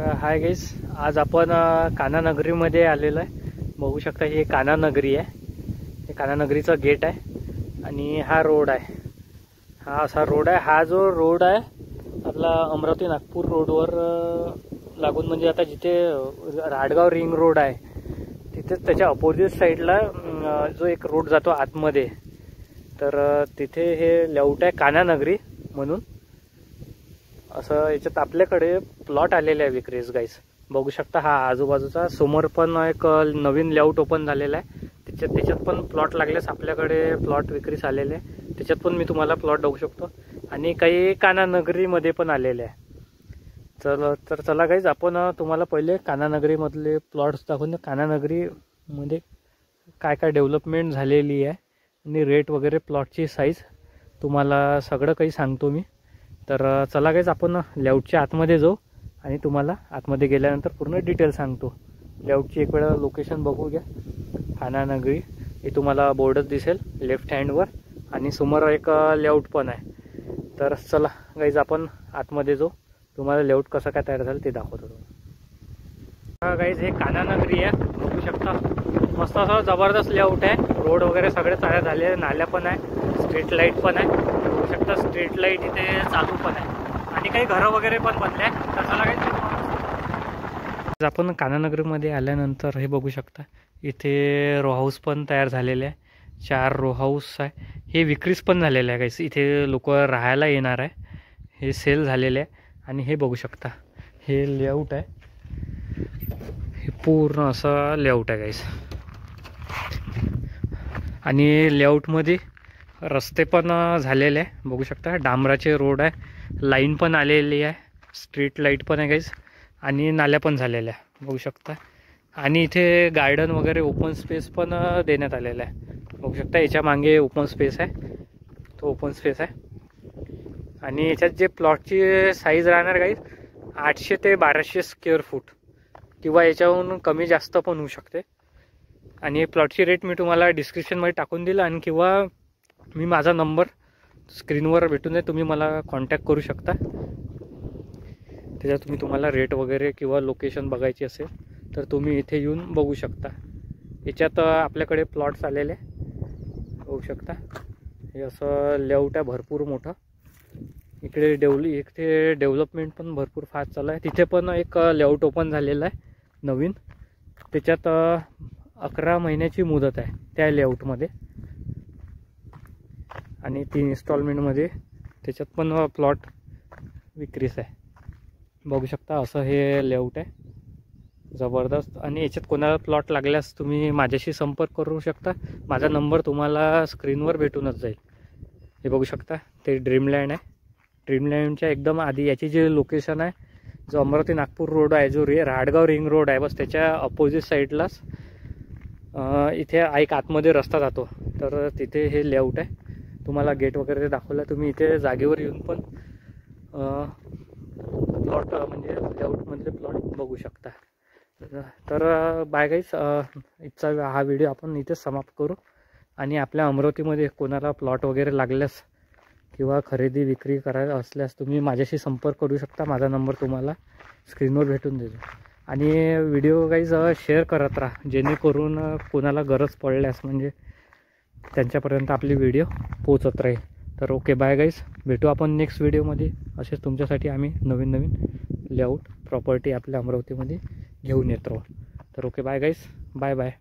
Hi guys, आज आपण कान्हा नगरीमध्ये आलेलो आहे। बघू शकता ही कान्हा नगरी आहे। हे कान्हा नगरीचा गेट आहे आणि हा रोड आहे। हा असा रोड आहे। हा जो रोड आहे आपला अमरावती नागपूर रोडवर लागून, म्हणजे आता जिथे राडगाव रिंग रोड आहे तिथेच त्याच्या अपोजिट साईडला जो एक रोड जातो आतमध्ये, तर तिथे हे लेआउट आहे कान्हा नगरी म्हणून। असं याच्यात आपल्याकडे प्लॉट आलेले आहे विक्रीस गाईस। बघू शकता हा आजूबाजूचा समोर पण एक नवीन लेआउट ओपन झालेला आहे। त्याच्यात पण प्लॉट लागलेस आपल्याकडे प्लॉट विक्रीस आलेले आहे। त्याच्यात पण मी तुम्हाला प्लॉट दाखवू शकतो आणि काही कान्हा नगरीमध्ये पण आलेले आहे। तर चला गाईस, आपण तुम्हाला पहिले कान्हा नगरीमधले प्लॉट्स दाखवून, कान्हा नगरीमध्ये काय काय डेव्हलपमेंट झालेली आहे आणि रेट वगैरे प्लॉटची साईज तुम्हाला सगळं काही सांगतो मी। तर चला गाईज, आपण लेआउटच्या आतमध्ये जाऊ आणि तुम्हाला आतमध्ये गेल्यानंतर पूर्ण डिटेल सांगतो। लेआउटची एक वेळा लोकेशन बघू घ्या। कान्हा नगरी हे तुम्हाला बोर्डच दिसेल लेफ्ट हँडवर आणि समोर एक लेआउट पण आहे। तर चला गाईज, आपण आतमध्ये जाऊ, तुम्हाला लेआउट कसं काय तयार झालं ते दाखवतो। गाईज हे कान्हा नगरी आहे, बघू शकता मस्त असं जबरदस्त लेआउट आहे। रोड वगैरे सगळे तयार झाले, नाल्या पण आहे, स्ट्रीट लाईट पण आहे। बघू शकता स्ट्रीट लाईट इथे चालू पण आहे आणि काही घरं वगैरे पण बनले आहे। तर चला गाईज, आपण कान्हा नगरीमध्ये आल्यानंतर हे बघू शकता इथे रो हाऊस पण तयार झालेले आहे। 4 रो हाऊस आहे, हे विक्रीस पण झालेले आहे गाईज। इथे लोक राहायला येणार आहे, हे सेल झालेले आहे। आणि हे बघू शकता हे लेआउट आहे, हे पूर्ण असं लेआउट आहे गाईज। आणि लेआउटमध्ये रस्ते पण झालेले आहे, बघू शकता डांबराचे रोड आहे, लाईन पण आलेली आहे, स्ट्रीट लाईट पण आहे गाईज आणि नाल्या पण झालेल्या आहे, बघू शकता। आणि इथे गार्डन वगैरे ओपन स्पेस पण देण्यात आलेला आहे, बघू शकता। याच्या मागे ओपन स्पेस आहे, तो ओपन स्पेस आहे। आणि याच्यात जे प्लॉटची साईज राहणार गाईज 800 ते 1200 स्क्वेअर फूट किंवा याच्याहून कमी जास्त पण होऊ शकते। आणि प्लॉटची रेट मी तुम्हाला डिस्क्रिप्शनमध्ये टाकून दिलं, आणि किंवा मी माझा नंबर स्क्रीनवर भेटून आहे, तुम्ही मला कॉन्टॅक्ट करू शकता। त्याच्यात तुम्हाला रेट वगैरे किंवा लोकेशन बघायची असेल तर तुम्ही इथे येऊन बघू शकता। याच्यात आपल्याकडे प्लॉट्स आलेले बघू शकता। हे असं लेआउट आहे भरपूर मोठं। इकडे डेव्हलपमेंट पण भरपूर फास्ट चालू आहे। तिथे पण एक लेआउट ओपन झालेला आहे नवीन, त्याच्यात 11 महिन्याची मुदत आहे त्या लेआउटमध्ये आणि 3 इन्स्टॉलमेंटमध्ये त्याच्यात पण प्लॉट विक्रीस आहे, बघू शकता। असं हे लेआउट आहे जबरदस्त। आणि याच्यात कोणाला प्लॉट लागल्यास तुम्ही माझ्याशी संपर्क करू शकता, माझा नंबर तुम्हाला स्क्रीनवर भेटूनच जाईल। हे बघू शकता ते ड्रीमलँड आहे। ड्रीमलँडच्या एकदम आधी याची जी लोकेशन आहे, जो अमरावती नागपूर रोड आहे, जो राडगाव रिंग रोड आहे, बस त्याच्या अपोजिट साईडलाच इथे एक आतमध्ये रस्ता जातो, तर तिथे हे लेआउट आहे। तुम्हाला गेट वगैरे दाखवलं, तुम्ही इथे जागेवर येऊन पण प्लॉट म्हणजे लेआउटमधले प्लॉट बघू शकता। तर बाय गाईज, इथचा हा व्हिडिओ आपण इथेच समाप्त करू। आणि आपल्या अमरावतीमध्ये कोणाला प्लॉट वगैरे लागल्यास किंवा खरेदी विक्री करायला असल्यास तुम्ही माझ्याशी संपर्क करू शकता, माझा नंबर तुम्हाला स्क्रीनवर भेटून देतो। आणि व्हिडिओ गाईज शेअर करत राहा, जेणेकरून कोणाला गरज पडल्यास म्हणजे त्यांच्यापर्यंत आपली व्हिडिओ पोचत राहील। तर ओके बाय गाईज, भेटू आपण नेक्स्ट व्हिडिओमध्ये। असेच तुमच्यासाठी आम्ही नवीन लेआउट प्रॉपर्टी आपल्या अमरावतीमध्ये घेऊन येतो। तर okay bye guys, bye bye.